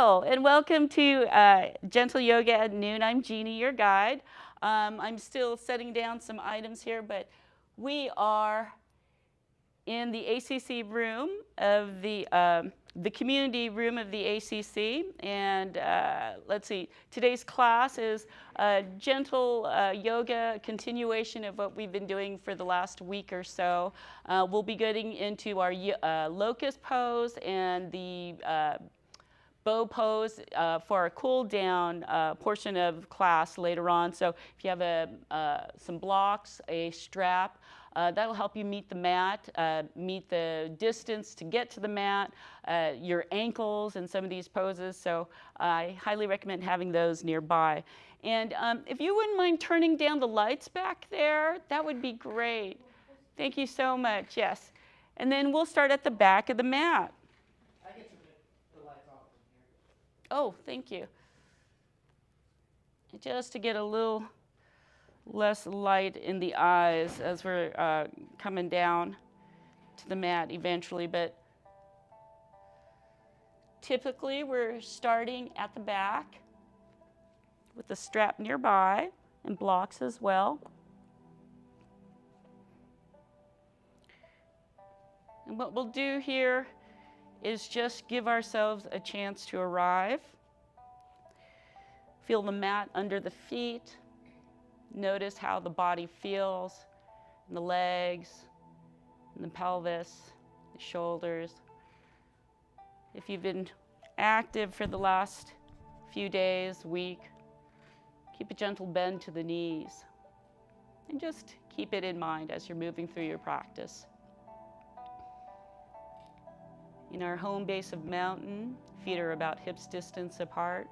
Hello, and welcome to Gentle Yoga at Noon. I'm Jeani, your guide. I'm still setting down some items here, but we are in the ACC room of the community room of the ACC. And let's see, today's class is gentle yoga, continuation of what we've been doing for the last week or so. We'll be getting into our locust pose and the bow pose for our cool down portion of class later on. So if you have some blocks, a strap, that'll help you meet the mat, meet the distance to get to the mat, your ankles in some of these poses. So I highly recommend having those nearby. And if you wouldn't mind turning down the lights back there, that would be great. Thank you so much, yes. And then we'll start at the back of the mat. Oh, thank you. Just to get a little less light in the eyes as we're coming down to the mat eventually, but typically we're starting at the back with the strap nearby and blocks as well. And what we'll do here is just give ourselves a chance to arrive. Feel the mat under the feet. Notice how the body feels in the legs, in the pelvis, the shoulders. If you've been active for the last few days, week, keep a gentle bend to the knees. And just keep it in mind as you're moving through your practice. In our home base of mountain, feet are about hips distance apart.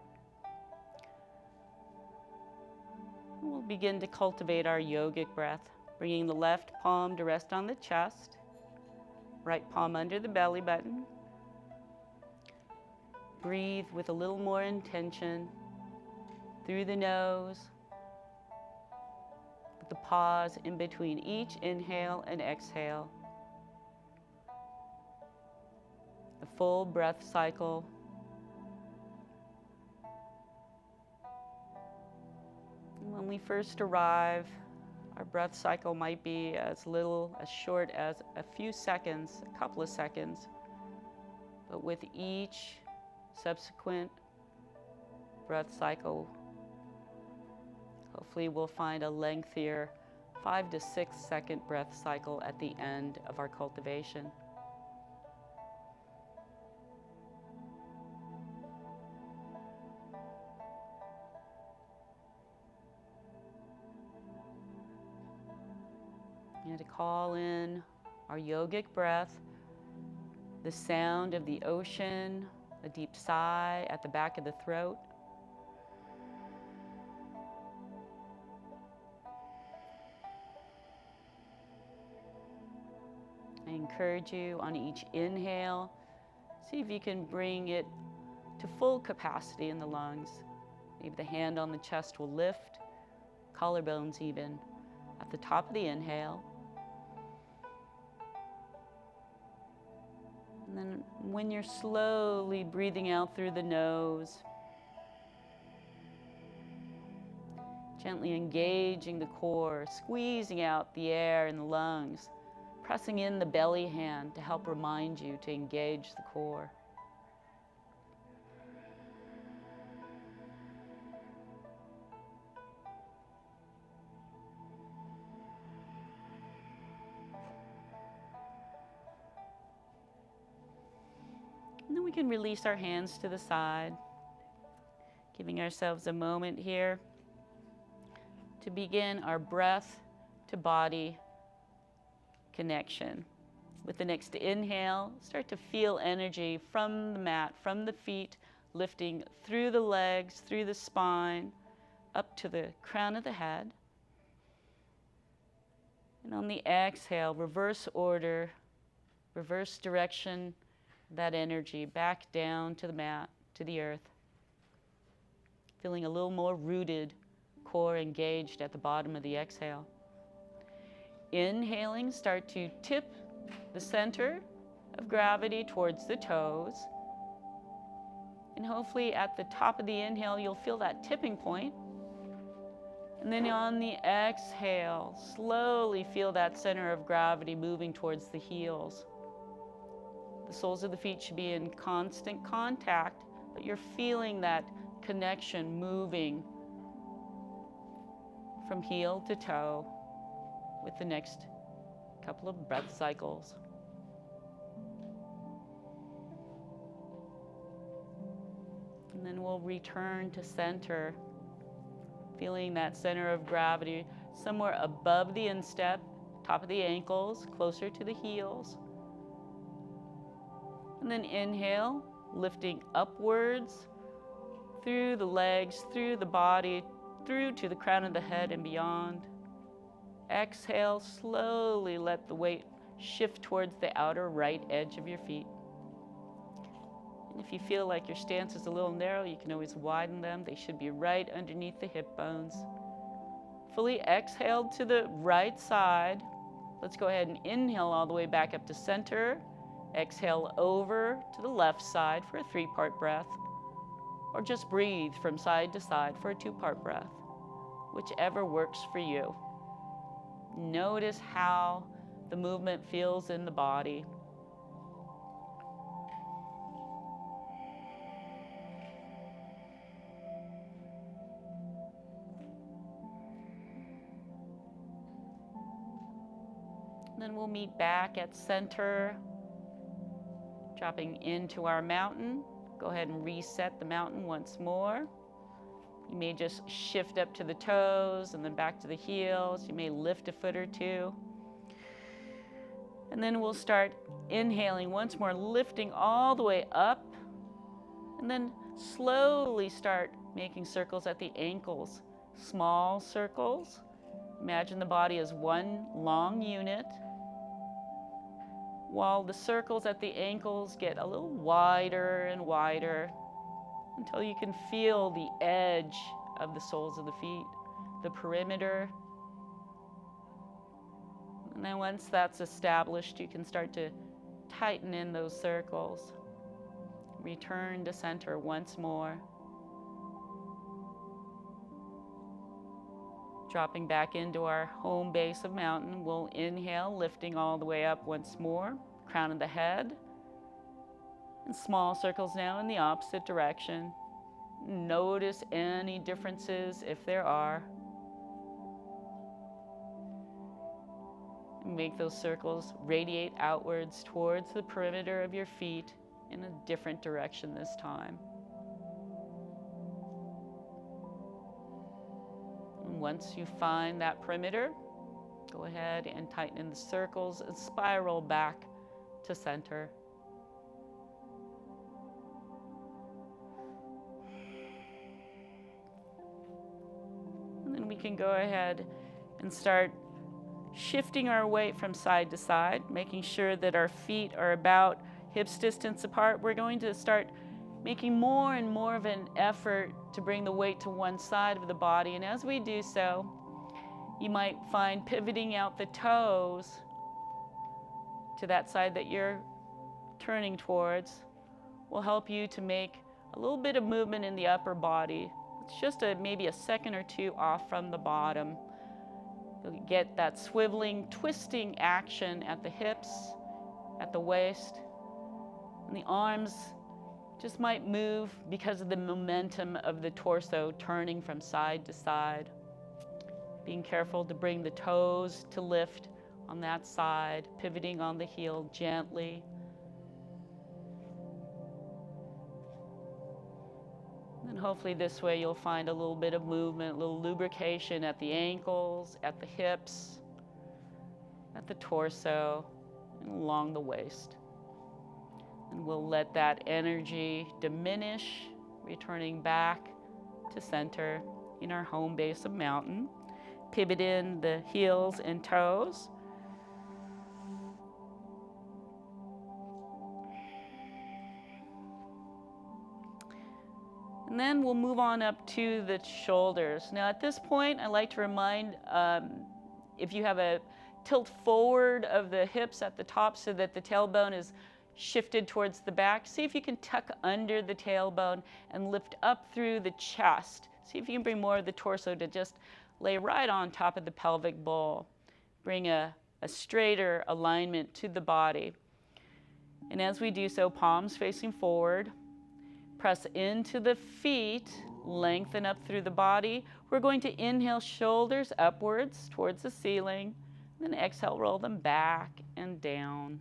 We'll begin to cultivate our yogic breath, bringing the left palm to rest on the chest, right palm under the belly button. Breathe with a little more intention through the nose, with the pause in between each inhale and exhale. The full breath cycle. When we first arrive, our breath cycle might be as short as a few seconds, a couple of seconds. But with each subsequent breath cycle, hopefully we'll find a lengthier 5 to 6 second breath cycle at the end of our cultivation. And to call in our yogic breath, the sound of the ocean, a deep sigh at the back of the throat. I encourage you on each inhale, see if you can bring it to full capacity in the lungs. Maybe the hand on the chest will lift, collarbones even, at the top of the inhale. And then when you're slowly breathing out through the nose, gently engaging the core, squeezing out the air in the lungs, pressing in the belly hand to help remind you to engage the core. And then we can release our hands to the side, giving ourselves a moment here to begin our breath to body connection. With the next inhale, start to feel energy from the mat, from the feet, lifting through the legs, through the spine, up to the crown of the head. And on the exhale, reverse order, reverse direction, that energy back down to the mat, to the earth. Feeling a little more rooted, core engaged at the bottom of the exhale. Inhaling, start to tip the center of gravity towards the toes. And hopefully at the top of the inhale, you'll feel that tipping point. And then on the exhale, slowly feel that center of gravity moving towards the heels. The soles of the feet should be in constant contact, but you're feeling that connection moving from heel to toe with the next couple of breath cycles. And then we'll return to center, feeling that center of gravity somewhere above the instep, top of the ankles, closer to the heels. And then inhale, lifting upwards through the legs, through the body, through to the crown of the head and beyond. Exhale, slowly let the weight shift towards the outer right edge of your feet. And if you feel like your stance is a little narrow, you can always widen them. They should be right underneath the hip bones. Fully exhale to the right side. Let's go ahead and inhale all the way back up to center. Exhale over to the left side for a 3-part breath. Or just breathe from side to side for a 2-part breath. Whichever works for you. Notice how the movement feels in the body. Then we'll meet back at center, dropping into our mountain. Go ahead and reset the mountain once more. You may just shift up to the toes and then back to the heels. You may lift a foot or two. And then we'll start inhaling once more, lifting all the way up. And then slowly start making circles at the ankles. Small circles. Imagine the body as one long unit, while the circles at the ankles get a little wider and wider until you can feel the edge of the soles of the feet, the perimeter. And then once that's established, you can start to tighten in those circles. Return to center once more. Dropping back into our home base of mountain, we'll inhale, lifting all the way up once more, crown of the head. And small circles now in the opposite direction. Notice any differences if there are. And make those circles radiate outwards towards the perimeter of your feet in a different direction this time. Once you find that perimeter, go ahead and tighten in the circles and spiral back to center. And then we can go ahead and start shifting our weight from side to side, making sure that our feet are about hips distance apart. We're going to start making more and more of an effort to bring the weight to one side of the body. And as we do so, you might find pivoting out the toes to that side that you're turning towards will help you to make a little bit of movement in the upper body. It's just maybe a second or two off from the bottom. You'll get that swiveling, twisting action at the hips, at the waist, and the arms just might move because of the momentum of the torso turning from side to side. Being careful to bring the toes to lift on that side, pivoting on the heel gently. And hopefully this way you'll find a little bit of movement, a little lubrication at the ankles, at the hips, at the torso, and along the waist. And we'll let that energy diminish, returning back to center in our home base of mountain. Pivot in the heels and toes. And then we'll move on up to the shoulders. Now at this point, I like to remind, if you have a tilt forward of the hips at the top so that the tailbone is shifted towards the back. See if you can tuck under the tailbone and lift up through the chest. See if you can bring more of the torso to just lay right on top of the pelvic bowl. Bring a straighter alignment to the body. And as we do so, palms facing forward, press into the feet, lengthen up through the body. We're going to inhale, shoulders upwards towards the ceiling, then exhale, roll them back and down.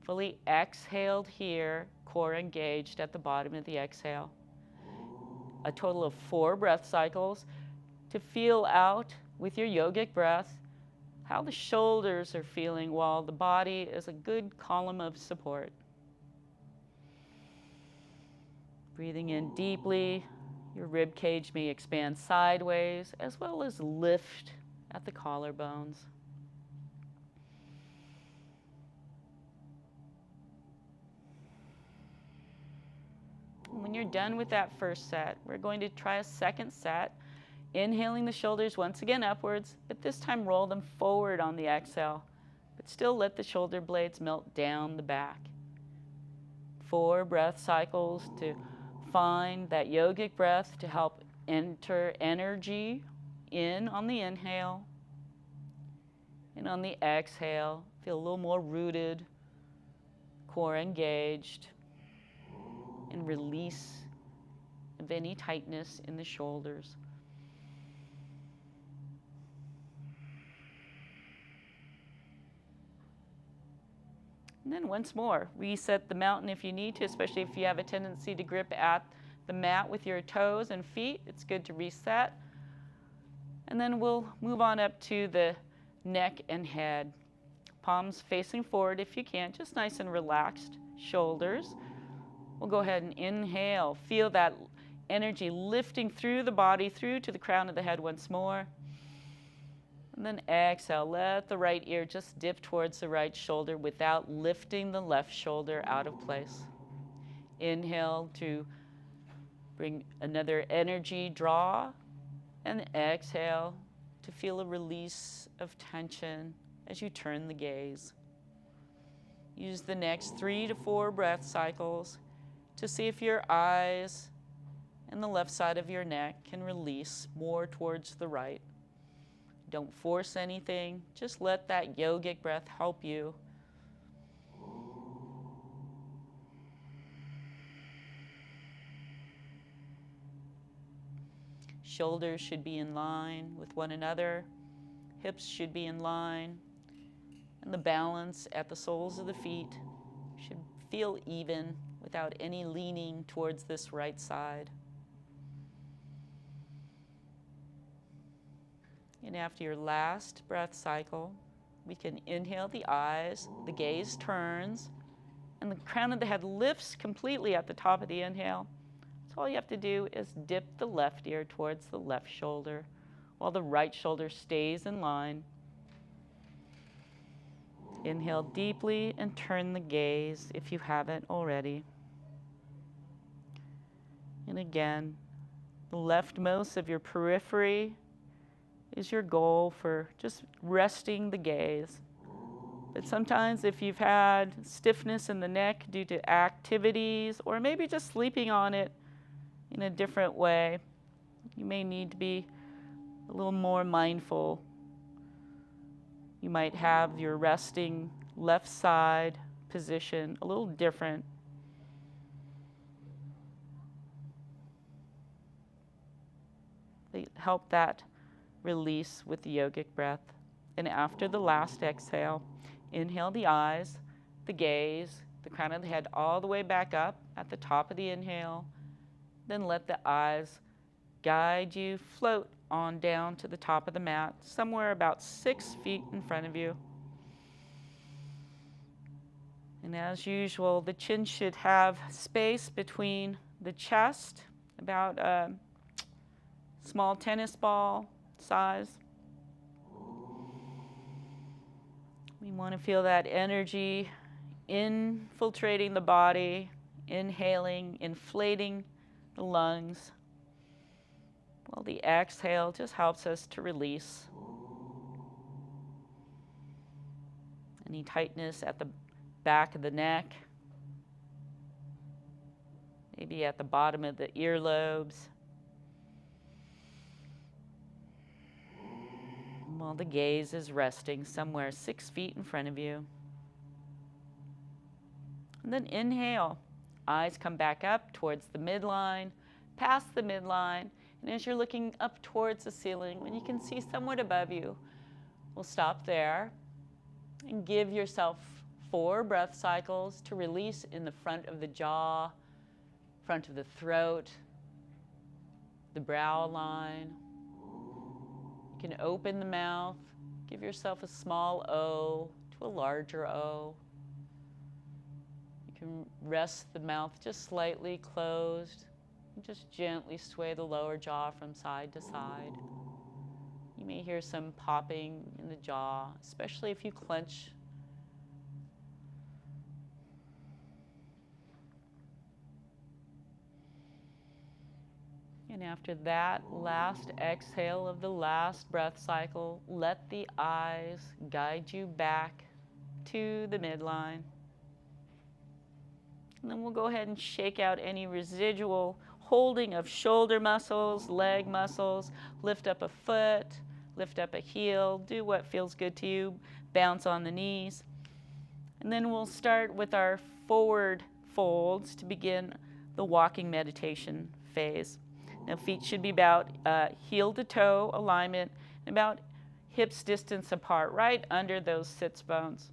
Fully exhaled here, core engaged at the bottom of the exhale. A total of 4 breath cycles to feel out with your yogic breath how the shoulders are feeling while the body is a good column of support. Breathing in deeply, your rib cage may expand sideways as well as lift at the collarbones. When you're done with that first set, we're going to try a second set, inhaling the shoulders once again upwards, but this time roll them forward on the exhale, but still let the shoulder blades melt down the back. 4 breath cycles to find that yogic breath to help enter energy in on the inhale, and on the exhale, feel a little more rooted, core engaged, and release of any tightness in the shoulders. And then once more, reset the mountain if you need to, especially if you have a tendency to grip at the mat with your toes and feet. It's good to reset. And then we'll move on up to the neck and head. Palms facing forward if you can, just nice and relaxed shoulders. We'll go ahead and inhale. Feel that energy lifting through the body, through to the crown of the head once more. And then exhale, let the right ear just dip towards the right shoulder without lifting the left shoulder out of place. Inhale to bring another energy draw, and exhale to feel a release of tension as you turn the gaze. Use the next 3 to 4 breath cycles to see if your eyes and the left side of your neck can release more towards the right. Don't force anything, just let that yogic breath help you. Shoulders should be in line with one another, hips should be in line, and the balance at the soles of the feet should feel even without any leaning towards this right side. And after your last breath cycle, we can inhale the eyes, the gaze turns, and the crown of the head lifts completely at the top of the inhale. So all you have to do is dip the left ear towards the left shoulder while the right shoulder stays in line. Inhale deeply and turn the gaze if you haven't already. And again, the leftmost of your periphery is your goal for just resting the gaze. But sometimes if you've had stiffness in the neck due to activities or maybe just sleeping on it in a different way, you may need to be a little more mindful. You might have your resting left side position a little different. They help that release with the yogic breath. And after the last exhale, inhale the eyes, the gaze, the crown of the head all the way back up at the top of the inhale. Then let the eyes guide you, float on down to the top of the mat, somewhere about 6 feet in front of you. And as usual, the chin should have space between the chest, about a small tennis ball size. We want to feel that energy infiltrating the body, inhaling, inflating the lungs, while the exhale just helps us to release any tightness at the back of the neck maybe at the bottom of the earlobes. While the gaze is resting somewhere 6 feet in front of you. And then inhale. Eyes come back up towards the midline, past the midline, and as you're looking up towards the ceiling, when you can see somewhat above you, we'll stop there and give yourself 4 breath cycles to release in the front of the jaw, front of the throat, the brow line. You can open the mouth, give yourself a small O to a larger O. You can rest the mouth just slightly closed and just gently sway the lower jaw from side to side. You may hear some popping in the jaw, especially if you clench. And after that last exhale of the last breath cycle, let the eyes guide you back to the midline. And then we'll go ahead and shake out any residual holding of shoulder muscles, leg muscles, lift up a foot, lift up a heel, do what feels good to you, bounce on the knees. And then we'll start with our forward folds to begin the walking meditation phase. Now feet should be about heel to toe alignment and about hips distance apart, right under those sits bones.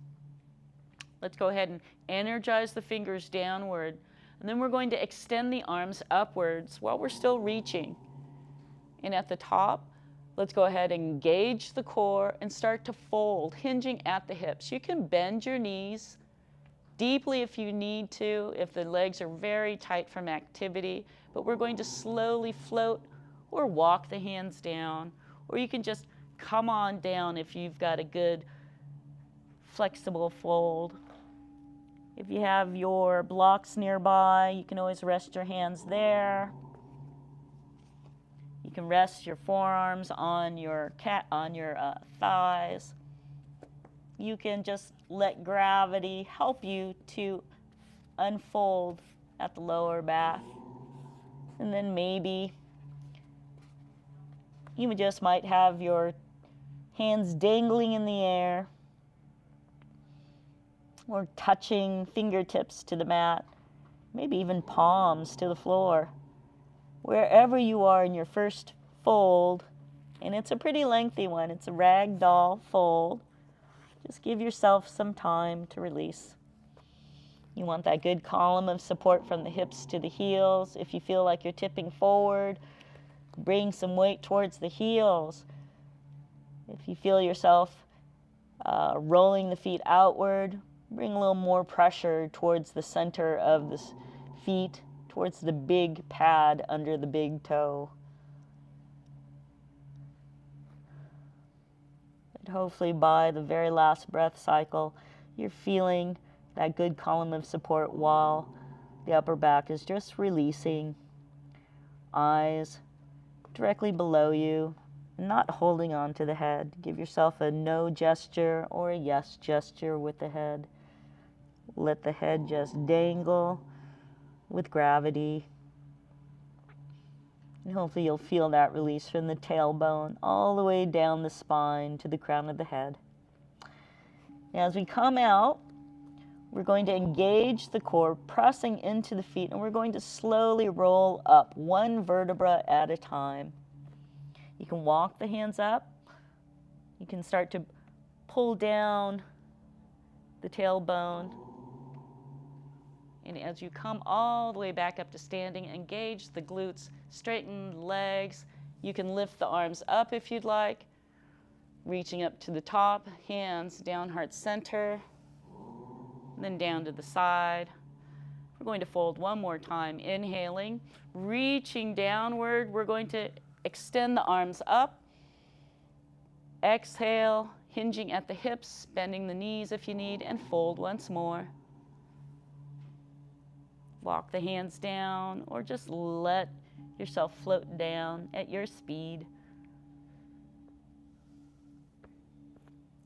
Let's go ahead and energize the fingers downward. And then we're going to extend the arms upwards while we're still reaching. And at the top, let's go ahead and engage the core and start to fold, hinging at the hips. You can bend your knees deeply if you need to, if the legs are very tight from activity, but we're going to slowly float or walk the hands down, or you can just come on down if you've got a good flexible fold. If you have your blocks nearby, you can always rest your hands there. You can rest your forearms on your thighs. You can just let gravity help you to unfold at the lower back. And then maybe you just might have your hands dangling in the air or touching fingertips to the mat, maybe even palms to the floor. Wherever you are in your first fold, and it's a pretty lengthy one, it's a ragdoll fold, just give yourself some time to release. You want that good column of support from the hips to the heels. If you feel like you're tipping forward, bring some weight towards the heels. If you feel yourself rolling the feet outward, bring a little more pressure towards the center of the feet, towards the big pad under the big toe. And hopefully by the very last breath cycle, you're feeling that good column of support while the upper back is just releasing. Eyes directly below you, not holding on to the head. Give yourself a no gesture or a yes gesture with the head. Let the head just dangle with gravity. And hopefully you'll feel that release from the tailbone all the way down the spine to the crown of the head. Now as we come out, we're going to engage the core, pressing into the feet, and we're going to slowly roll up, one vertebra at a time. You can walk the hands up. You can start to pull down the tailbone. And as you come all the way back up to standing, engage the glutes, straighten the legs. You can lift the arms up if you'd like, reaching up to the top, hands down heart center, and then down to the side. We're going to fold one more time, inhaling, reaching downward. We're going to extend the arms up. Exhale, hinging at the hips, bending the knees if you need, and fold once more. Walk the hands down, or just let yourself float down at your speed.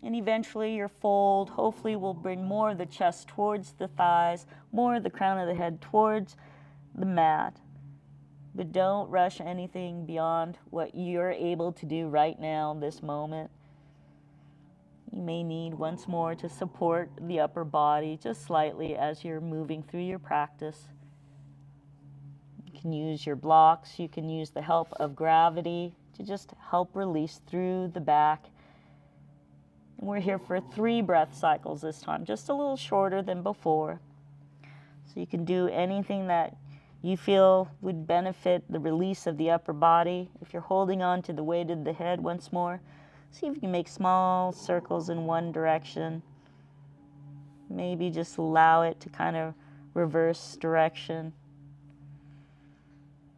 And eventually your fold hopefully will bring more of the chest towards the thighs, more of the crown of the head towards the mat. But don't rush anything beyond what you're able to do right now, this moment. You may need once more to support the upper body just slightly as you're moving through your practice. You can use your blocks, you can use the help of gravity to just help release through the back. And we're here for 3 breath cycles this time, just a little shorter than before. So you can do anything that you feel would benefit the release of the upper body. If you're holding on to the weight of the head once more, see if you can make small circles in one direction. Maybe just allow it to kind of reverse direction.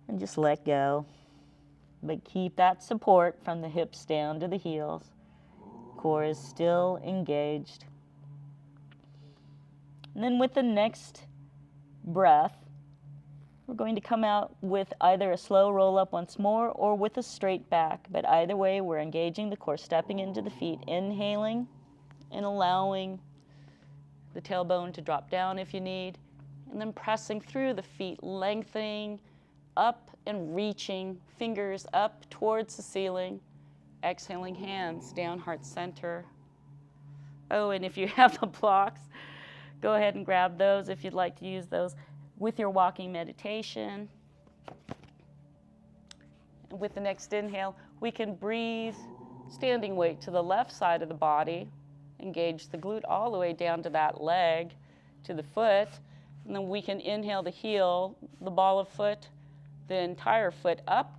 And just let go. But keep that support from the hips down to the heels. Core is still engaged. And then with the next breath, we're going to come out with either a slow roll up once more or with a straight back. But either way, we're engaging the core, stepping into the feet, inhaling and allowing the tailbone to drop down if you need, and then pressing through the feet, lengthening up and reaching, fingers up towards the ceiling, exhaling hands down heart center. Oh, and if you have the blocks, go ahead and grab those if you'd like to use those with your walking meditation. With the next inhale, we can breathe standing weight to the left side of the body, engage the glute all the way down to that leg, to the foot, and then we can inhale the heel, the ball of foot, the entire foot up.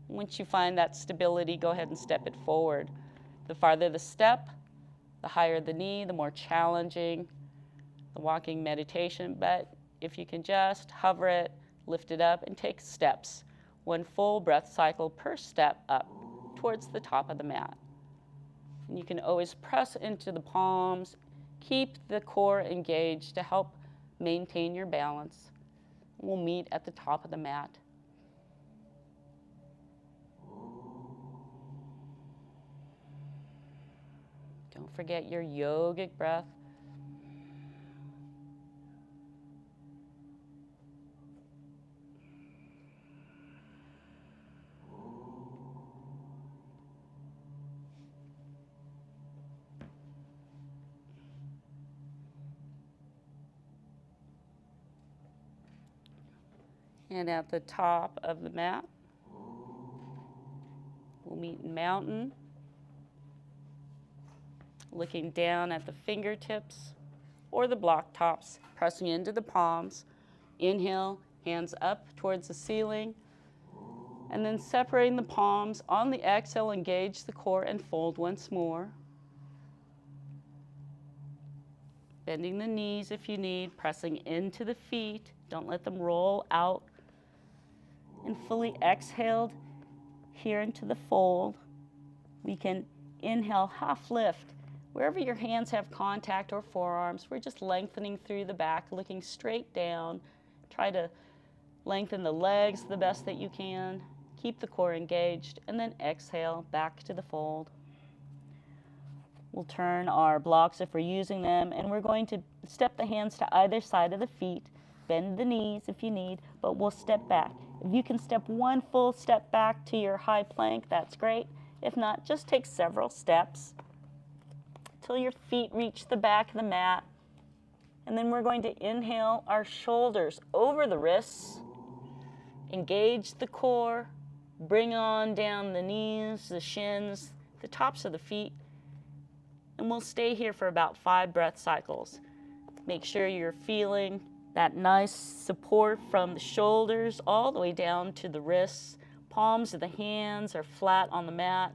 Once you find that stability, go ahead and step it forward. The farther the step, the higher the knee, the more challenging the walking meditation, but if you can just hover it, lift it up, and take steps. 1 full breath cycle per step up towards the top of the mat. And you can always press into the palms, keep the core engaged to help maintain your balance. We'll meet at the top of the mat. Don't forget your yogic breath. And at the top of the mat, we'll meet in mountain, looking down at the fingertips or the block tops, pressing into the palms. Inhale, hands up towards the ceiling, and then separating the palms. On the exhale, engage the core and fold once more. Bending the knees if you need, pressing into the feet. Don't let them roll out. And fully exhaled here into the fold. We can inhale, half lift. Wherever your hands have contact or forearms, we're just lengthening through the back, looking straight down. Try to lengthen the legs the best that you can. Keep the core engaged, and then exhale back to the fold. We'll turn our blocks if we're using them, and we're going to step the hands to either side of the feet. Bend the knees if you need, but we'll step back. If you can step 1 full step back to your high plank, that's great. If not, just take several steps till your feet reach the back of the mat. And then we're going to inhale our shoulders over the wrists, engage the core, bring on down the knees, the shins, the tops of the feet, and we'll stay here for about 5 breath cycles. Make sure you're feeling that nice support from the shoulders all the way down to the wrists. Palms of the hands are flat on the mat.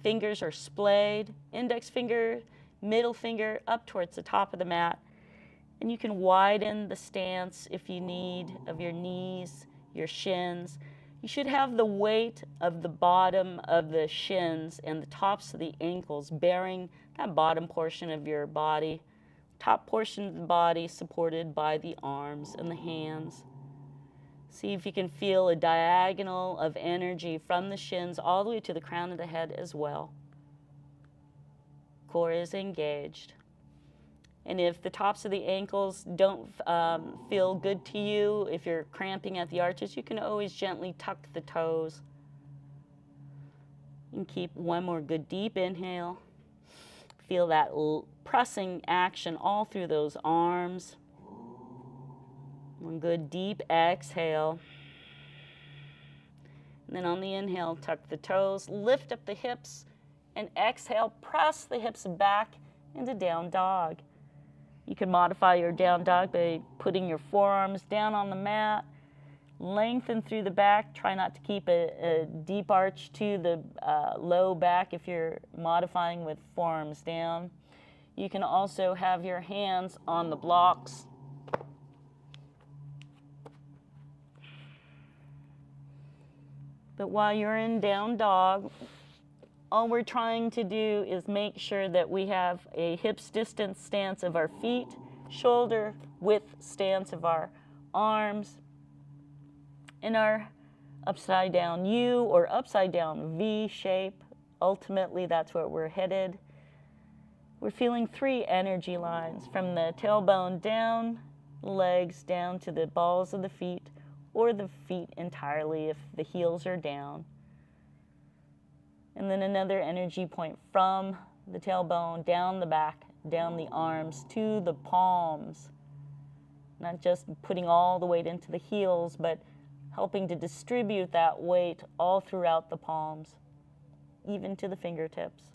Fingers are splayed. Index finger, middle finger up towards the top of the mat. And you can widen the stance if you need of your knees, your shins. You should have the weight of the bottom of the shins and the tops of the ankles bearing that bottom portion of your body. Top portion of the body supported by the arms and the hands. See if you can feel a diagonal of energy from the shins all the way to the crown of the head as well. Core is engaged. And if the tops of the ankles don't feel good to you, if you're cramping at the arches, you can always gently tuck the toes. And keep one more good deep inhale. Feel that pressing action all through those arms. One good deep exhale. And then on the inhale, tuck the toes, lift up the hips, and exhale, press the hips back into down dog. You can modify your down dog by putting your forearms down on the mat, lengthen through the back. Try not to keep a deep arch to the low back if you're modifying with forearms down. You can also have your hands on the blocks. But while you're in down dog, all we're trying to do is make sure that we have a hips distance stance of our feet, shoulder width stance of our arms, and our upside down U or upside down V shape. Ultimately, that's where we're headed. We're feeling 3 energy lines from the tailbone down, legs down to the balls of the feet, or the feet entirely if the heels are down. And then another energy point from the tailbone, down the back, down the arms, to the palms. Not just putting all the weight into the heels, but helping to distribute that weight all throughout the palms, even to the fingertips.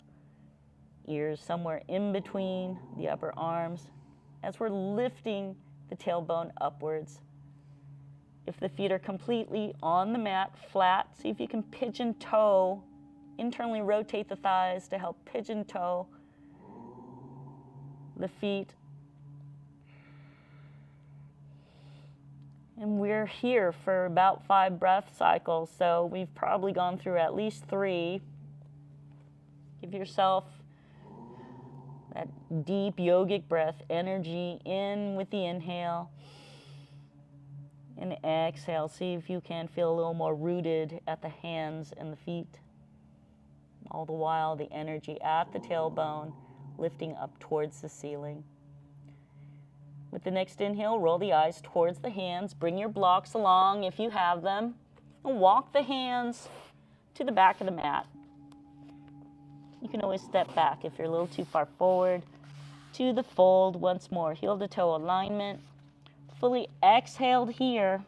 Ears somewhere in between the upper arms as we're lifting the tailbone upwards. If the feet are completely on the mat, flat, see if you can pigeon toe. Internally rotate the thighs to help pigeon toe the feet. And we're here for about 5 breath cycles, so we've probably gone through at least 3. Give yourself that deep yogic breath, energy in with the inhale. And exhale, see if you can feel a little more rooted at the hands and the feet. All the while, the energy at the tailbone lifting up towards the ceiling. With the next inhale, roll the eyes towards the hands. Bring your blocks along if you have them. And walk the hands to the back of the mat. You can always step back if you're a little too far forward. To the fold once more. Heel to toe alignment. Fully exhaled here.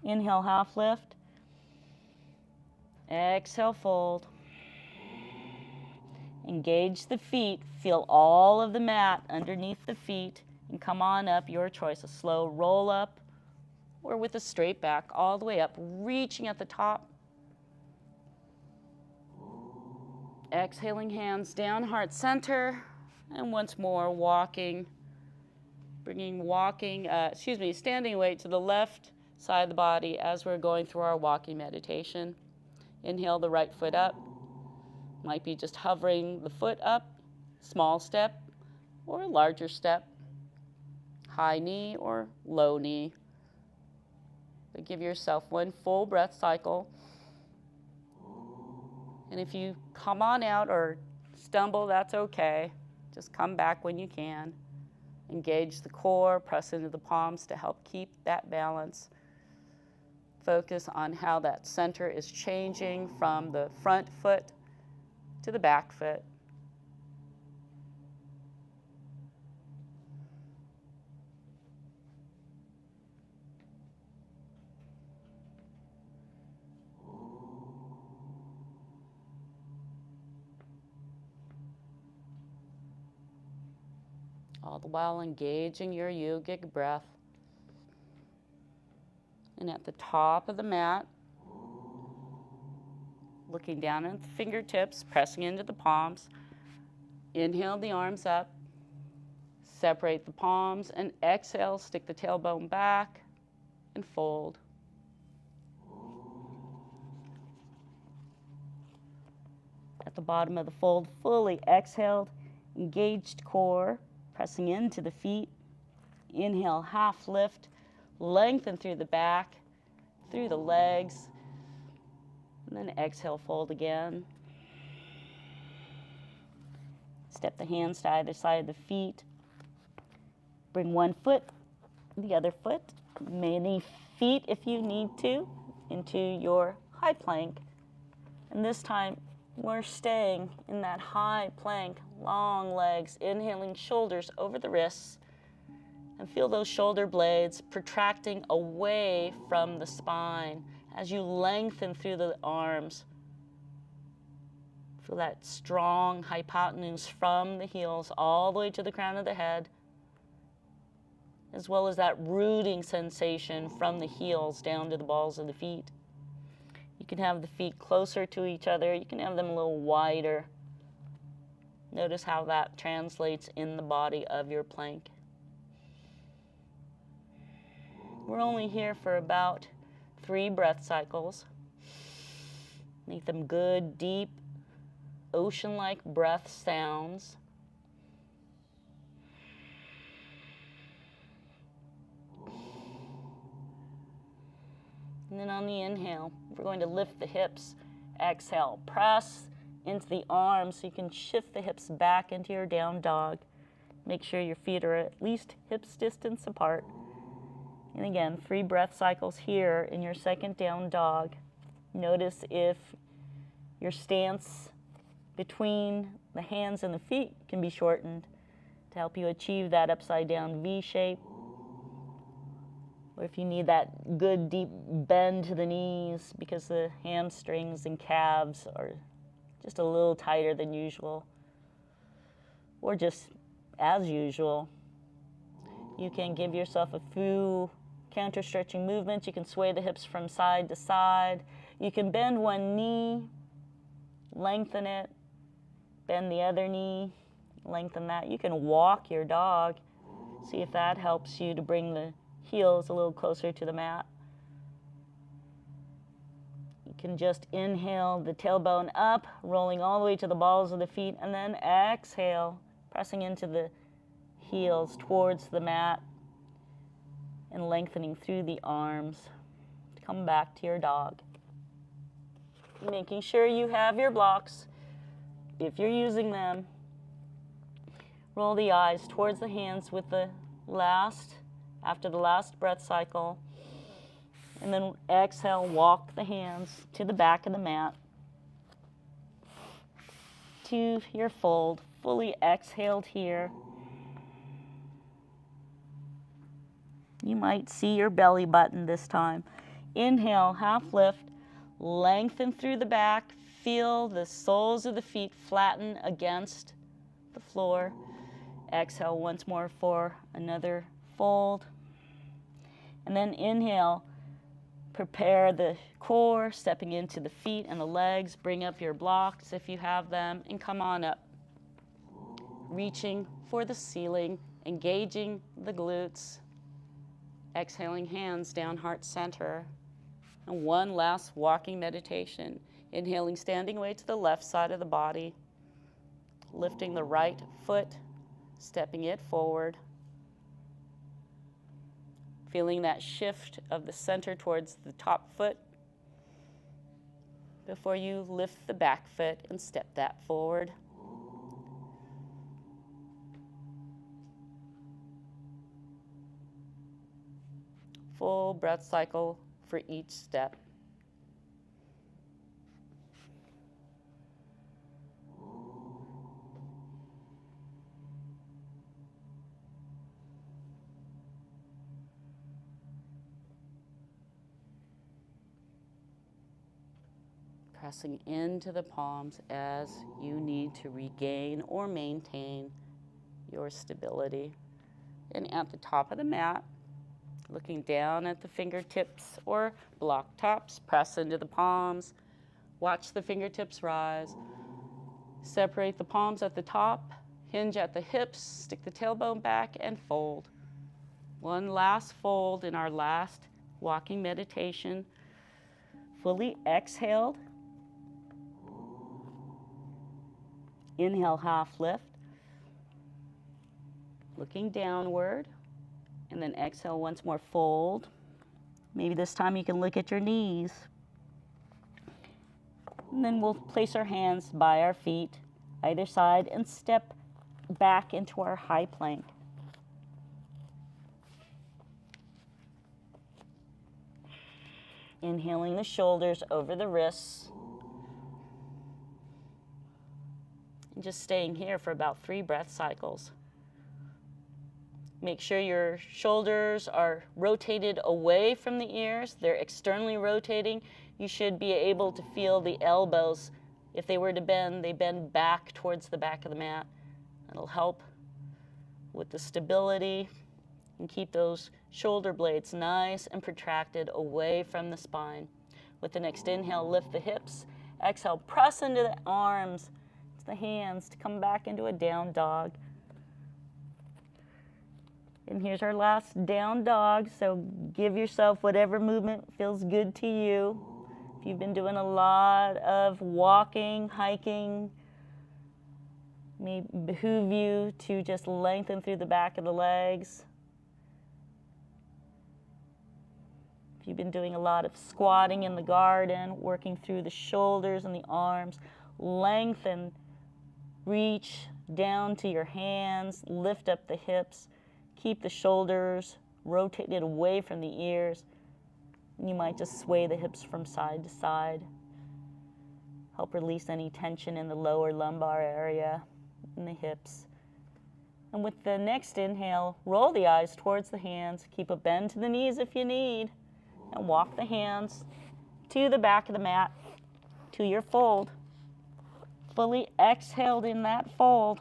Inhale, half lift. Exhale, fold. Engage the feet. Feel all of the mat underneath the feet. And come on up, your choice. A slow roll up or with a straight back all the way up, reaching at the top. Exhaling, hands down, heart center. And once more, walking. Standing weight to the left side of the body as we're going through our walking meditation. Inhale the right foot up. Might be just hovering the foot up, small step or a larger step, high knee or low knee. But give yourself one full breath cycle. And if you come on out or stumble, that's okay. Just come back when you can. Engage the core, press into the palms to help keep that balance. Focus on how that center is changing from the front foot to the back foot. All the while engaging your yogic breath. And at the top of the mat, looking down at the fingertips, pressing into the palms. Inhale the arms up. Separate the palms and exhale, stick the tailbone back and fold. At the bottom of the fold, fully exhaled, engaged core, pressing into the feet. Inhale, half lift, lengthen through the back, through the legs, and then exhale, fold again. Step the hands to either side of the feet. Bring one foot, the other foot, many feet if you need to, into your high plank. And this time, we're staying in that high plank, long legs, inhaling shoulders over the wrists, and feel those shoulder blades protracting away from the spine as you lengthen through the arms. Feel that strong hypotenuse from the heels all the way to the crown of the head, as well as that rooting sensation from the heels down to the balls of the feet. You can have the feet closer to each other. You can have them a little wider. Notice how that translates in the body of your plank. We're only here for about 3 breath cycles. Make them good, deep, ocean-like breath sounds. And then on the inhale, we're going to lift the hips. Exhale, press into the arms so you can shift the hips back into your down dog. Make sure your feet are at least hips distance apart. And again, 3 breath cycles here in your second down dog. Notice if your stance between the hands and the feet can be shortened to help you achieve that upside down V shape. Or if you need that good deep bend to the knees because the hamstrings and calves are just a little tighter than usual, or just as usual, you can give yourself a few counter stretching movements. You can sway the hips from side to side. You can bend one knee, lengthen it, bend the other knee, lengthen that. You can walk your dog. See if that helps you to bring the heels a little closer to the mat. You can just inhale the tailbone up, rolling all the way to the balls of the feet, and then exhale, pressing into the heels towards the mat and lengthening through the arms. Come back to your dog. Making sure you have your blocks if you're using them. Roll the eyes towards the hands with the after the last breath cycle, and then exhale, walk the hands to the back of the mat, to your fold, fully exhaled here. You might see your belly button this time. Inhale, half lift, lengthen through the back, feel the soles of the feet flatten against the floor. Exhale once more for another fold. And then inhale, prepare the core, stepping into the feet and the legs. Bring up your blocks if you have them, and come on up. Reaching for the ceiling, engaging the glutes. Exhaling, hands down, heart center. And one last walking meditation. Inhaling, standing weight to the left side of the body. Lifting the right foot, stepping it forward. Feeling that shift of the center towards the top foot before you lift the back foot and step that forward. Full breath cycle for each step. Pressing into the palms as you need to regain or maintain your stability. And at the top of the mat, looking down at the fingertips or block tops, press into the palms. Watch the fingertips rise. Separate the palms at the top, hinge at the hips, stick the tailbone back, and fold. One last fold in our last walking meditation. Fully exhaled. Inhale, half lift. Looking downward. And then exhale once more, fold. Maybe this time you can look at your knees. And then we'll place our hands by our feet, either side, and step back into our high plank. Inhaling the shoulders over the wrists. And just staying here for about 3 breath cycles. Make sure your shoulders are rotated away from the ears. They're externally rotating. You should be able to feel the elbows. If they were to bend, they bend back towards the back of the mat. That'll help with the stability and keep those shoulder blades nice and protracted away from the spine. With the next inhale, lift the hips. Exhale, press into the arms, to the hands to come back into a down dog. And here's our last down dog, so give yourself whatever movement feels good to you. If you've been doing a lot of walking, hiking, it may behoove you to just lengthen through the back of the legs. If you've been doing a lot of squatting in the garden, working through the shoulders and the arms, lengthen, reach down to your hands, lift up the hips. Keep the shoulders rotated away from the ears. You might just sway the hips from side to side. Help release any tension in the lower lumbar area, in the hips. And with the next inhale, roll the eyes towards the hands. Keep a bend to the knees if you need. And walk the hands to the back of the mat, to your fold. Fully exhaled in that fold.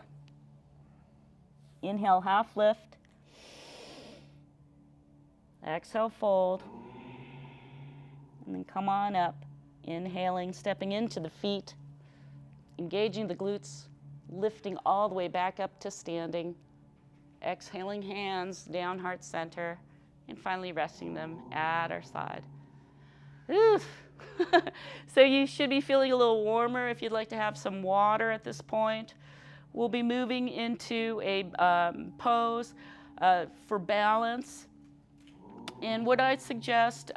Inhale, half lift. Exhale, fold, and then come on up, inhaling, stepping into the feet, engaging the glutes, lifting all the way back up to standing, exhaling hands down heart center, and finally resting them at our side. Oof. So you should be feeling a little warmer if you'd like to have some water at this point. We'll be moving into a pose for balance. And what I'd suggest,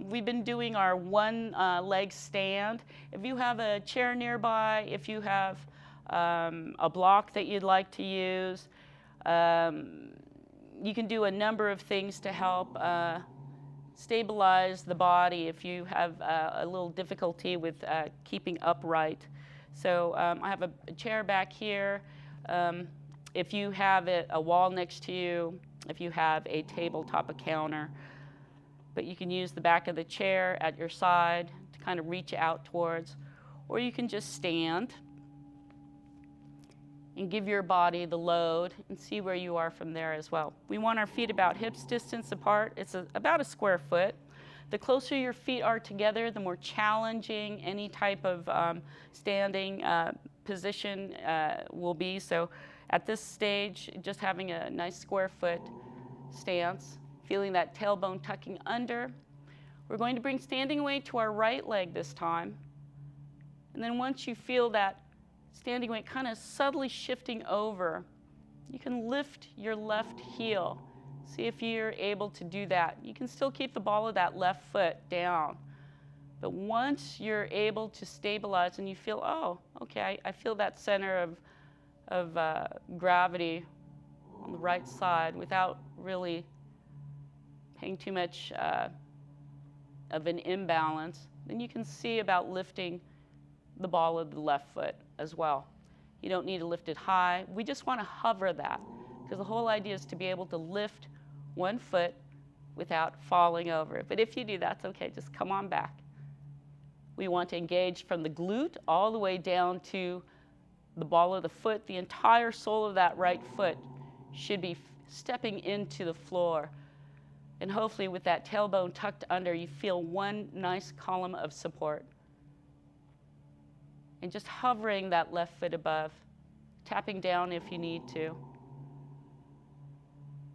we've been doing our one leg stand. If you have a chair nearby, if you have a block that you'd like to use, you can do a number of things to help stabilize the body if you have a little difficulty with keeping upright. So I have a chair back here. If you have a wall next to you, if you have a tabletop, a counter, but you can use the back of the chair at your side to kind of reach out towards, or you can just stand and give your body the load and see where you are from there as well. We want our feet about hips distance apart. It's about a square foot. The closer your feet are together, the more challenging any type of standing position will be. So at this stage, just having a nice square foot stance, feeling that tailbone tucking under. We're going to bring standing weight to our right leg this time. And then once you feel that standing weight kind of subtly shifting over, you can lift your left heel. See if you're able to do that. You can still keep the ball of that left foot down. But once you're able to stabilize and you feel, oh, okay, I feel that center of gravity on the right side without really paying too much of an imbalance, then you can see about lifting the ball of the left foot as well. You don't need to lift it high. We just want to hover that, because the whole idea is to be able to lift one foot without falling over it. But if you do, that's okay. Just come on back. We want to engage from the glute all the way down to the ball of the foot. The entire sole of that right foot should be stepping into the floor. And hopefully with that tailbone tucked under, you feel one nice column of support. And just hovering that left foot above, tapping down if you need to.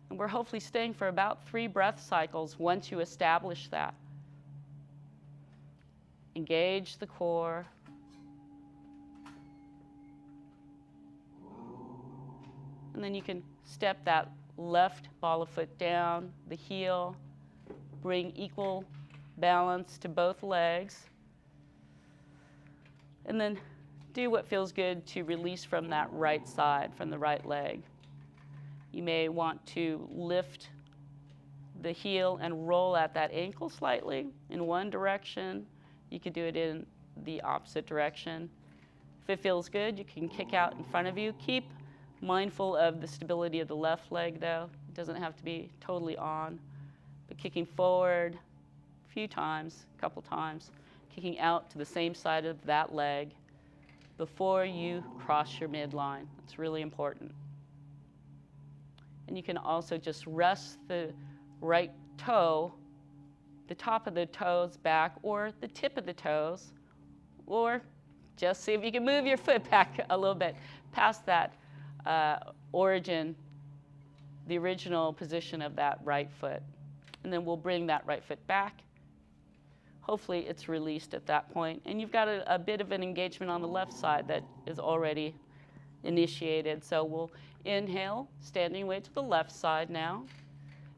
And we're hopefully staying for about 3 breath cycles once you establish that. Engage the core. And then you can step that left ball of foot down, the heel, bring equal balance to both legs. And then do what feels good to release from that right side, from the right leg. You may want to lift the heel and roll at that ankle slightly in one direction. You could do it in the opposite direction. If it feels good, you can kick out in front of you. Keep mindful of the stability of the left leg though. It doesn't have to be totally on, but kicking forward a few times, a couple times, kicking out to the same side of that leg before you cross your midline. It's really important. And you can also just rest the right toe, the top of the toes back, or the tip of the toes, or just see if you can move your foot back a little bit past that origin, the original position of that right foot. And then we'll bring that right foot back. Hopefully it's released at that point. And you've got a bit of an engagement on the left side that is already initiated. So we'll inhale, standing weight to the left side now.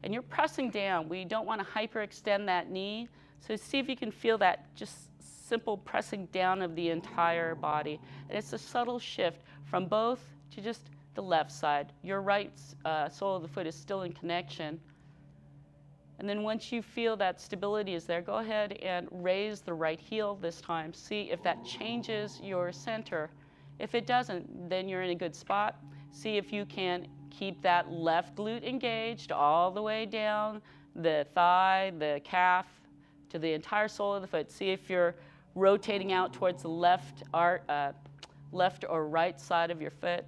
And you're pressing down. We don't want to hyperextend that knee. So see if you can feel that just simple pressing down of the entire body. And it's a subtle shift from both to just the left side. Your right sole of the foot is still in connection. And then once you feel that stability is there, go ahead and raise the right heel this time. See if that changes your center. If it doesn't, then you're in a good spot. See if you can keep that left glute engaged all the way down the thigh, the calf, to the entire sole of the foot. See if you're rotating out towards the left or right side of your foot.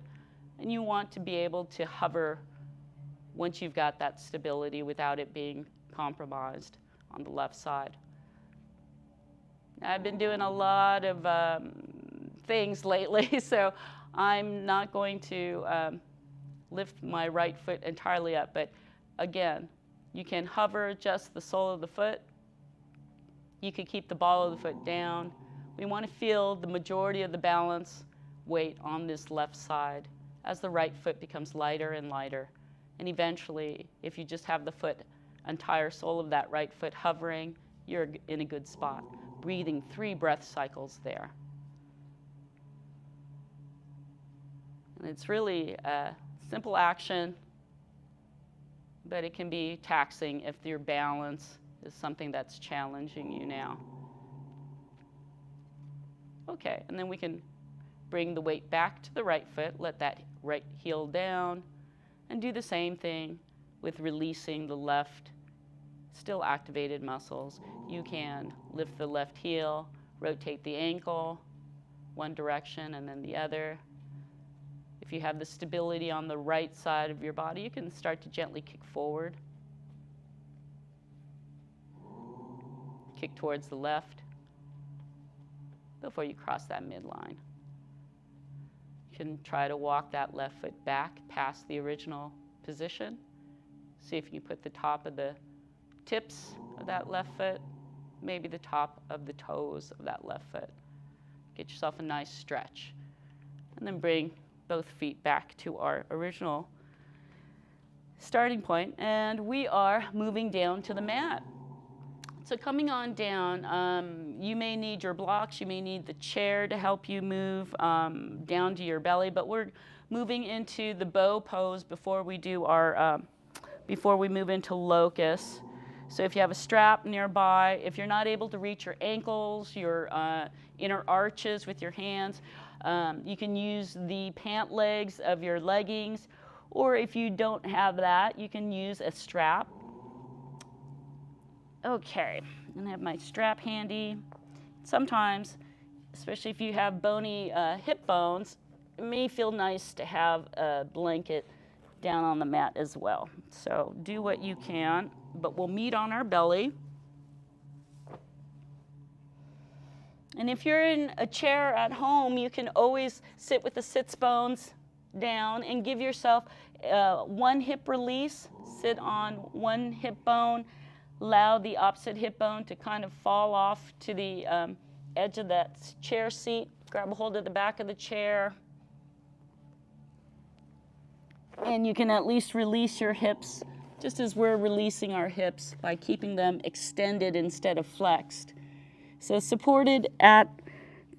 And you want to be able to hover once you've got that stability without it being compromised on the left side. I've been doing a lot of things lately, so I'm not going to lift my right foot entirely up, but again, you can hover just the sole of the foot. You could keep the ball of the foot down. We want to feel the majority of the balance weight on this left side as the right foot becomes lighter and lighter. And eventually, if you just have the entire sole of that right foot hovering, you're in a good spot. Breathing 3 breath cycles there. And it's really a simple action, but it can be taxing if your balance is something that's challenging you now. Okay, and then we can bring the weight back to the right foot, let that right heel down, and do the same thing with releasing the left still activated muscles. You can lift the left heel, rotate the ankle one direction and then the other. If you have the stability on the right side of your body, you can start to gently kick forward. Kick towards the left before you cross that midline. You can try to walk that left foot back past the original position. See if you can put the top of the tips of that left foot, maybe the top of the toes of that left foot. Get yourself a nice stretch. And then bring both feet back to our original starting point. And we are moving down to the mat. So coming on down, you may need your blocks, you may need the chair to help you move down to your belly, but we're moving into the bow pose before we do our, before we move into locust. So if you have a strap nearby, if you're not able to reach your ankles, your inner arches with your hands, you can use the pant legs of your leggings, or if you don't have that, you can use a strap. Okay, I'm gonna have my strap handy. Sometimes, especially if you have bony hip bones, it may feel nice to have a blanket down on the mat as well. So do what you can, but we'll meet on our belly. And if you're in a chair at home, you can always sit with the sits bones down and give yourself one hip release. Sit on one hip bone. Allow the opposite hip bone to kind of fall off to the edge of that chair seat. Grab a hold of the back of the chair. And you can at least release your hips, just as we're releasing our hips by keeping them extended instead of flexed. So supported at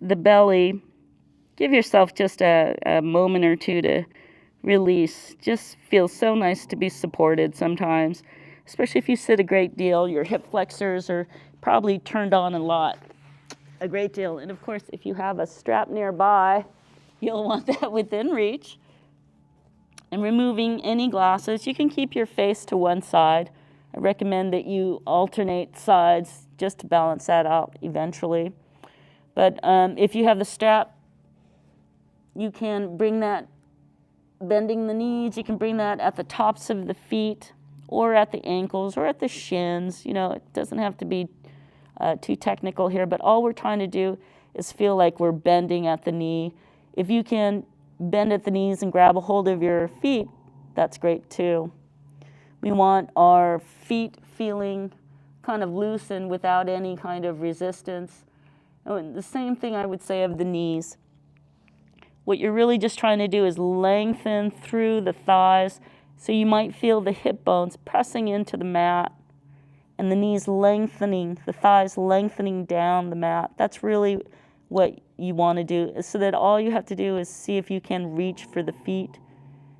the belly, give yourself just a moment or two to release. Just feels so nice to be supported sometimes. especially if you sit a great deal. Your hip flexors are probably turned on a great deal. And of course, if you have a strap nearby, you'll want that within reach. And removing any glasses, you can keep your face to one side. I recommend that you alternate sides just to balance that out eventually. But if you have the strap, you can bring that, bending the knees, you can bring that at the tops of the feet or at the ankles or at the shins. You know, it doesn't have to be too technical here, but all we're trying to do is feel like we're bending at the knee. If you can bend at the knees and grab a hold of your feet, that's great too. We want our feet feeling kind of loose and without any kind of resistance. And the same thing I would say of the knees. What you're really just trying to do is lengthen through the thighs, so you might feel the hip bones pressing into the mat and the knees lengthening, the thighs lengthening down the mat. That's really what you want to do, so that all you have to do is see if you can reach for the feet,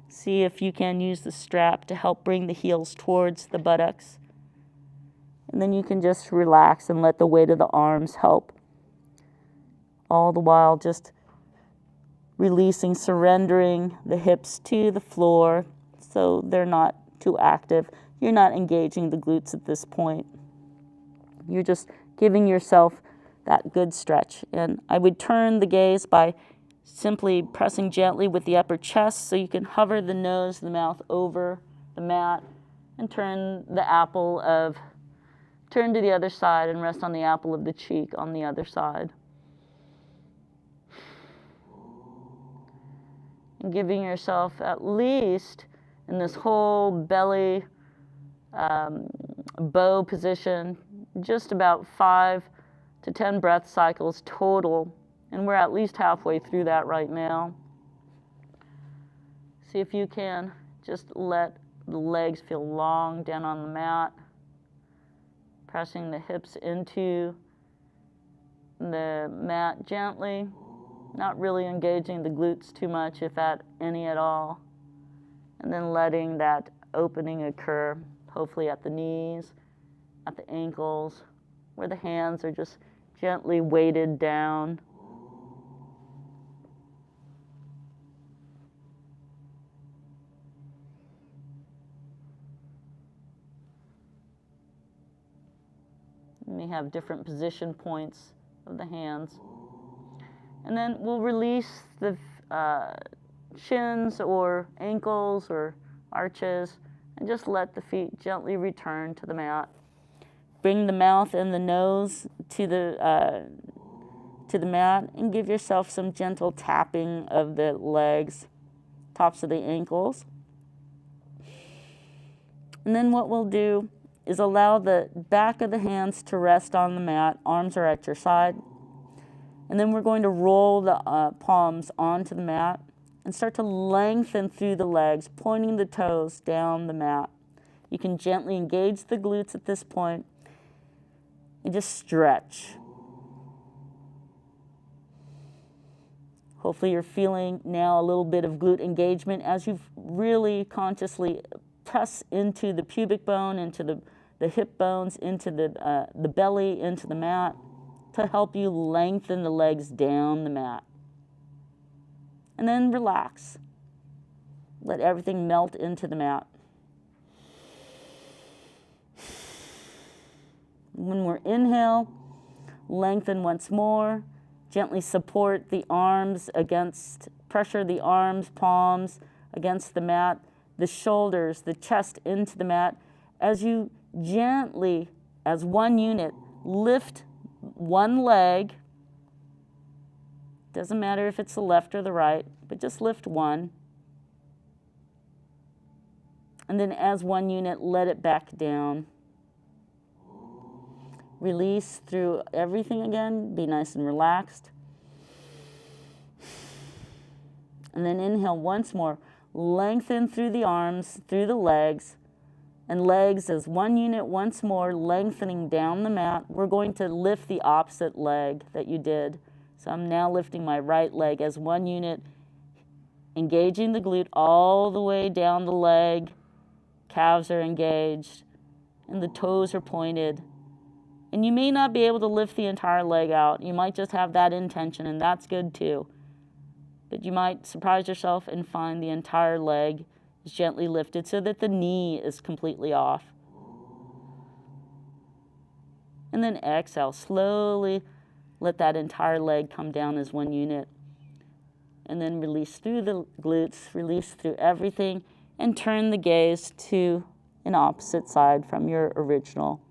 see if you can use the strap to help bring the heels towards the buttocks. And then you can just relax and let the weight of the arms help. All the while just releasing, surrendering the hips to the floor so they're not too active. You're not engaging the glutes at this point. You're just giving yourself that good stretch. And I would turn the gaze by simply pressing gently with the upper chest, so you can hover the nose and the mouth over the mat and turn to the other side and rest on the apple of the cheek on the other side. And giving yourself at least in this whole belly bow position, just about 5 to 10 breath cycles total. And we're at least halfway through that right now. See if you can just let the legs feel long down on the mat, pressing the hips into the mat gently, not really engaging the glutes too much, if at any at all, and then letting that opening occur, hopefully at the knees, at the ankles, where the hands are just gently weighted down. You may have different position points of the hands. And then we'll release the shins or ankles or arches and just let the feet gently return to the mat. Bring the mouth and the nose to the mat and give yourself some gentle tapping of the legs, tops of the ankles. And then what we'll do is allow the back of the hands to rest on the mat. Arms are at your side. And then we're going to roll the palms onto the mat and start to lengthen through the legs, pointing the toes down the mat. You can gently engage the glutes at this point and just stretch. Hopefully you're feeling now a little bit of glute engagement as you really consciously press into the pubic bone, into the hip bones, into the belly, into the mat, to help you lengthen the legs down the mat. And then relax. Let everything melt into the mat. When we're inhale, lengthen once more. Gently support the arms pressure the arms, palms against the mat, the shoulders, the chest into the mat. As you gently, as one unit, lift one leg. Doesn't matter if it's the left or the right, but just lift one. And then as one unit, let it back down. Release through everything again. Be nice and relaxed. And then inhale once more. Lengthen through the arms, through the legs. And legs as one unit once more, lengthening down the mat. We're going to lift the opposite leg that you did. So I'm now lifting my right leg as one unit, engaging the glute all the way down the leg. Calves are engaged. and the toes are pointed. And you may not be able to lift the entire leg out. You might just have that intention, and that's good too. But you might surprise yourself and find the entire leg is gently lifted so that the knee is completely off. And then exhale, slowly let that entire leg come down as one unit. And then release through the glutes, release through everything, and turn the gaze to an opposite side from your original.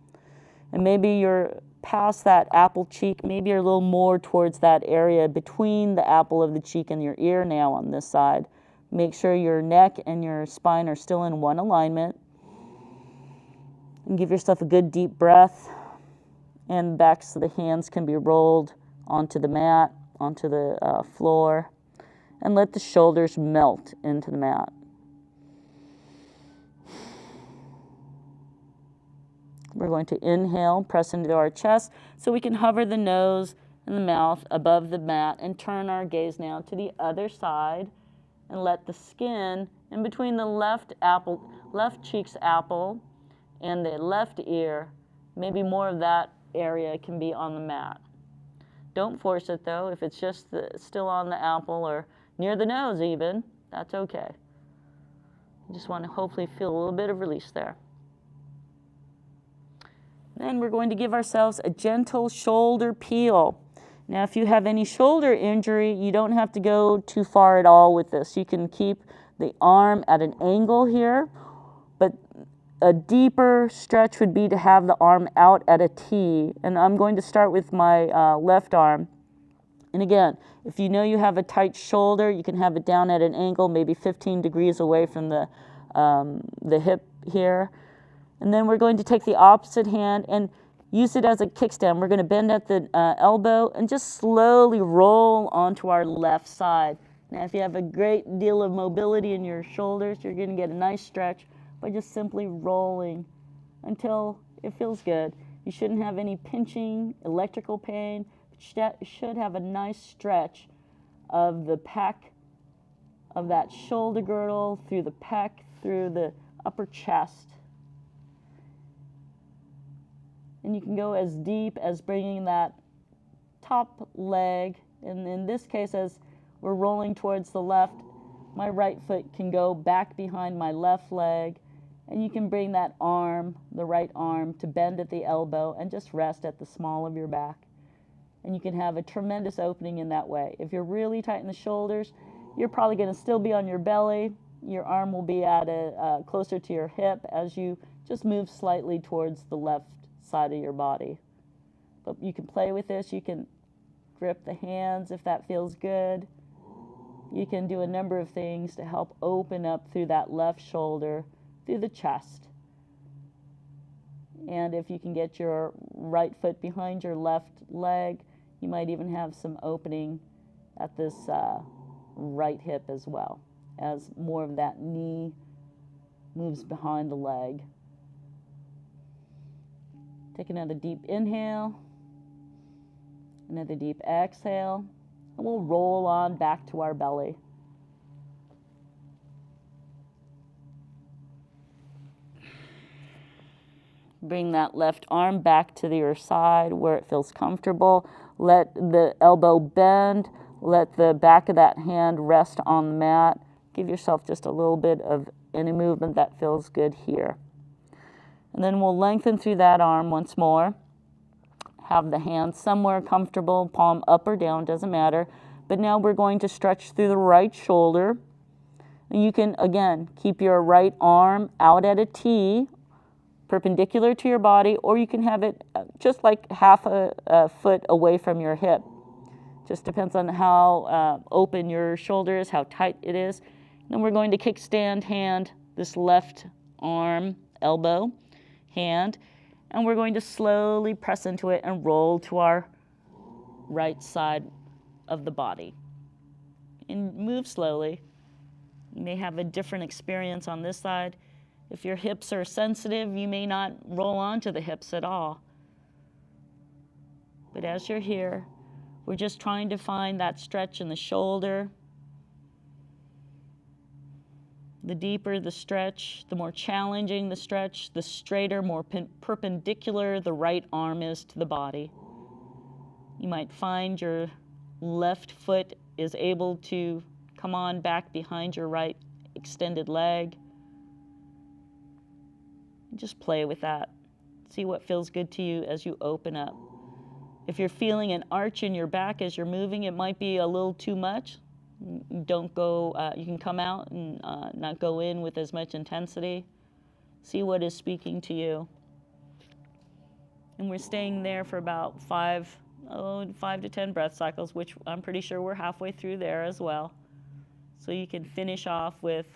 And maybe you're past that apple cheek, maybe you're a little more towards that area between the apple of the cheek and your ear now on this side. Make sure your neck and your spine are still in one alignment. And give yourself a good deep breath. And backs of the hands can be rolled onto the mat, onto the floor. And let the shoulders melt into the mat. We're going to inhale, press into our chest so we can hover the nose and the mouth above the mat and turn our gaze now to the other side and let the skin in between the left cheek's apple and the left ear, maybe more of that area can be on the mat. Don't force it though. If it's just still on the apple or near the nose even, that's okay. You just want to hopefully feel a little bit of release there. Then we're going to give ourselves a gentle shoulder peel. Now, if you have any shoulder injury, you don't have to go too far at all with this. You can keep the arm at an angle here, but a deeper stretch would be to have the arm out at a T. And I'm going to start with my left arm. And again, if you know you have a tight shoulder, you can have it down at an angle, maybe 15 degrees away from the hip here. And then we're going to take the opposite hand and use it as a kickstand. We're going to bend at the elbow and just slowly roll onto our left side. Now, if you have a great deal of mobility in your shoulders, you're going to get a nice stretch by just simply rolling until it feels good. You shouldn't have any pinching, electrical pain. You should have a nice stretch of the pec, of that shoulder girdle, through the pec, through the upper chest. And you can go as deep as bringing that top leg, and in this case, as we're rolling towards the left, my right foot can go back behind my left leg, and you can bring that arm, the right arm, to bend at the elbow and just rest at the small of your back. And you can have a tremendous opening in that way. If you're really tight in the shoulders, you're probably going to still be on your belly. Your arm will be at closer to your hip as you just move slightly towards the left side of your body. But you can play with this. You can grip the hands if that feels good. You can do a number of things to help open up through that left shoulder, through the chest. And if you can get your right foot behind your left leg, you might even have some opening at this right hip as well, as more of that knee moves behind the leg. Take another deep inhale, another deep exhale, and we'll roll on back to our belly. Bring that left arm back to your side where it feels comfortable. Let the elbow bend. Let the back of that hand rest on the mat. Give yourself just a little bit of any movement that feels good here. And then we'll lengthen through that arm once more. Have the hand somewhere comfortable, palm up or down, doesn't matter. But now we're going to stretch through the right shoulder. And you can, again, keep your right arm out at a T, perpendicular to your body, or you can have it just like half a foot away from your hip. Just depends on how open your shoulder is, how tight it is. Then we're going to kickstand hand, this left arm, elbow, hand, and we're going to slowly press into it and roll to our right side of the body. And move slowly. You may have a different experience on this side. If your hips are sensitive, you may not roll onto the hips at all. But as you're here, we're just trying to find that stretch in the shoulder. The deeper the stretch, the more challenging the stretch, the straighter, more perpendicular the right arm is to the body. You might find your left foot is able to come on back behind your right extended leg. Just play with that. See what feels good to you as you open up. If you're feeling an arch in your back as you're moving, it might be a little too much. Don't go, you can come out and not go in with as much intensity. See what is speaking to you. And we're staying there for about 5 to 10 breath cycles, which I'm pretty sure we're halfway through there as well. So you can finish off with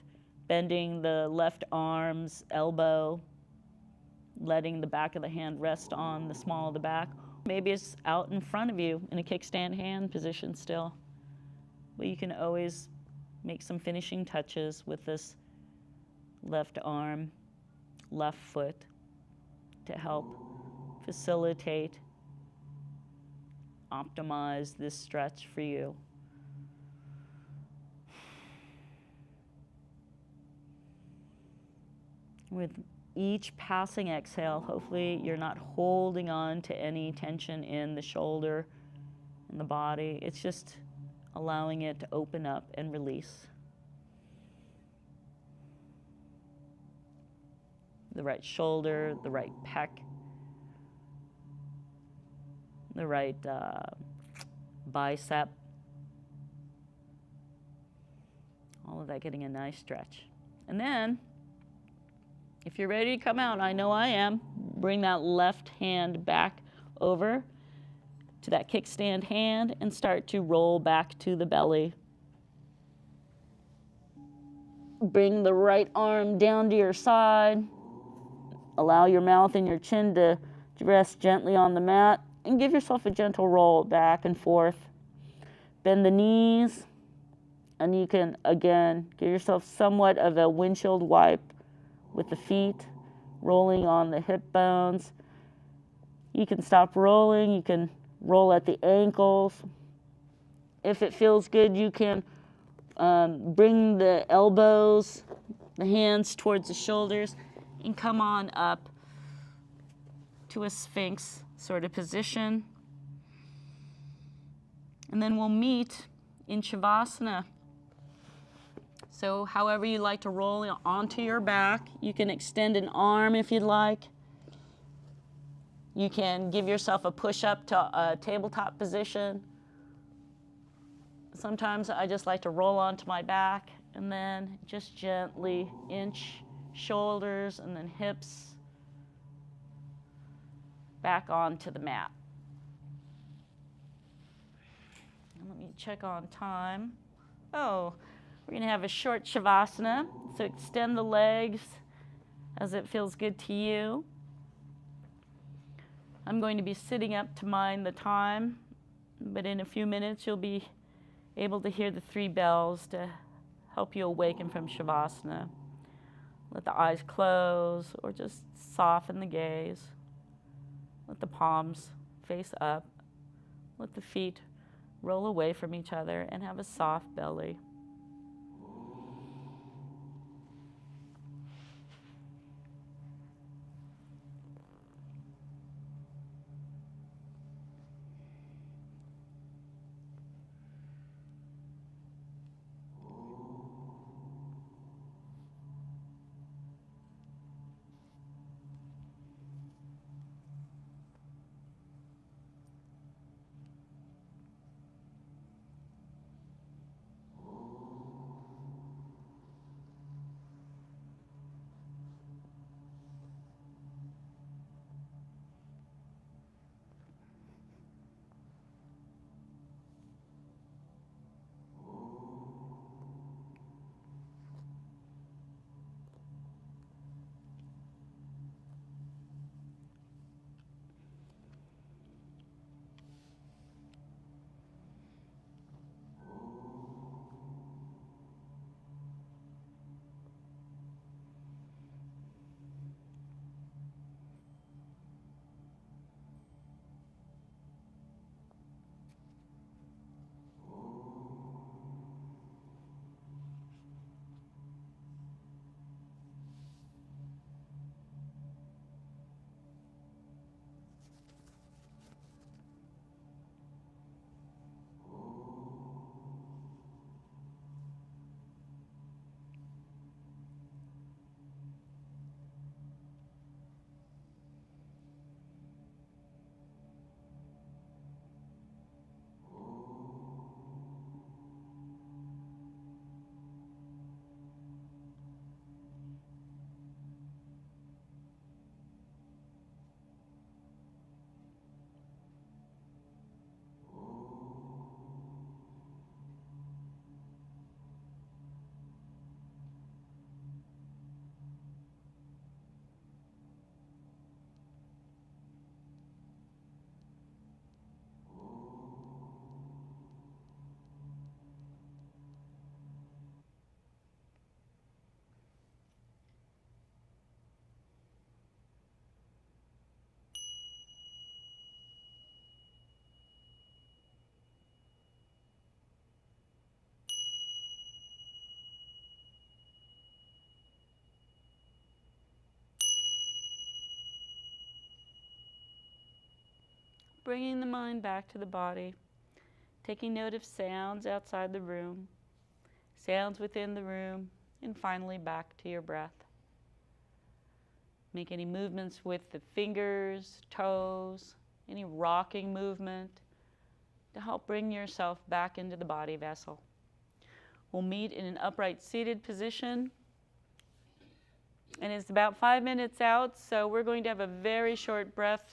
bending the left arm's elbow, letting the back of the hand rest on the small of the back. Maybe it's out in front of you in a kickstand hand position still. But you can always make some finishing touches with this left arm, left foot to help facilitate, optimize this stretch for you. With each passing exhale, hopefully you're not holding on to any tension in the shoulder and the body. It's just allowing it to open up and release. The right shoulder, the right pec, the right bicep. All of that getting a nice stretch. And then, if you're ready to come out, I know I am, bring that left hand back over to that kickstand hand and start to roll back to the belly. Bring the right arm down to your side. Allow your mouth and your chin to rest gently on the mat and give yourself a gentle roll back and forth. Bend the knees, and you can, again, give yourself somewhat of a windshield wipe with the feet, rolling on the hip bones. You can stop rolling, you can roll at the ankles. If it feels good, you can bring the elbows, the hands towards the shoulders, and come on up to a Sphinx sort of position. And then we'll meet in Savasana. So however you like to roll onto your back, you can extend an arm if you'd like. You can give yourself a push-up to a tabletop position. Sometimes I just like to roll onto my back and then just gently inch shoulders and then hips back onto the mat. And let me check on time. Oh, we're going to have a short Savasana, so extend the legs as it feels good to you. I'm going to be sitting up to mind the time, but in a few minutes you'll be able to hear the 3 bells to help you awaken from Savasana. Let the eyes close or just soften the gaze. Let the palms face up. Let the feet roll away from each other and have a soft belly. bringing the mind back to the body, taking note of sounds outside the room, sounds within the room, and finally back to your breath. Make any movements with the fingers, toes, any rocking movement to help bring yourself back into the body vessel. We'll meet in an upright seated position. And it's about 5 minutes out, so we're going to have a very short breath